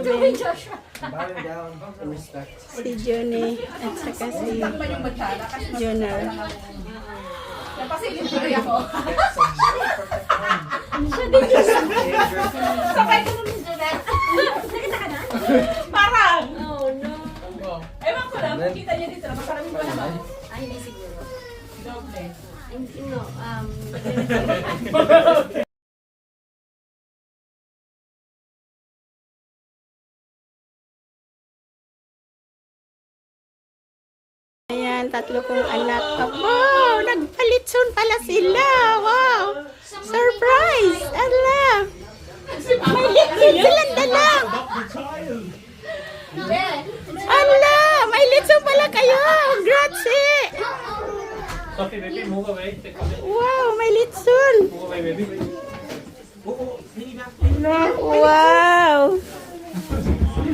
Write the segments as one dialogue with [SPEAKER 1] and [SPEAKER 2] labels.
[SPEAKER 1] Julie,
[SPEAKER 2] Bowing down in respect.
[SPEAKER 1] si Johnny, at saka si Jonar.
[SPEAKER 3] Napasilip tuloy ako.
[SPEAKER 4] Sabay ko nun dito na. Nakita ka na?
[SPEAKER 3] Parang!
[SPEAKER 4] Oh, no.
[SPEAKER 3] Ewan ko lang, kita niya dito. Napasaramin pa naman.
[SPEAKER 4] Ay, hindi siguro.
[SPEAKER 3] Doble.
[SPEAKER 4] Hindi, no.
[SPEAKER 1] Ayan, tatlo kong anak. Wow, nagpalitson pala sila. Wow, surprise! Ala, may litson silang dala. Ala, may litson pala kayo. Grazie.
[SPEAKER 5] Sophie, baby, move away. Take a minute.
[SPEAKER 1] Wow, may litson.
[SPEAKER 5] Move away, baby.
[SPEAKER 1] Wow.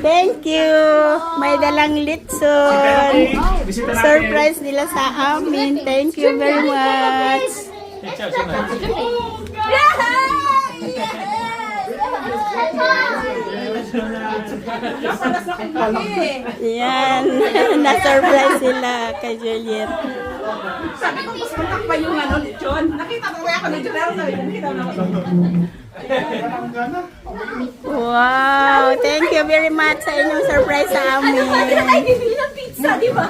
[SPEAKER 1] Thank you. May dalang litson.
[SPEAKER 5] Bisita natin.
[SPEAKER 1] Surprise nila sa amin. Thank you very much.
[SPEAKER 5] Ciao, ciao.
[SPEAKER 1] Yan. Na-surprise sila kay Juliet.
[SPEAKER 3] Sabi ko, mas matak pa yung ano, John. Nakita ko kaya ako ng John. Pero sabi ko, nakita mo naman.
[SPEAKER 1] Wow. Thank you very much sa inyong surprise sa amin.
[SPEAKER 4] Ay, bibili ng pizza, di ba?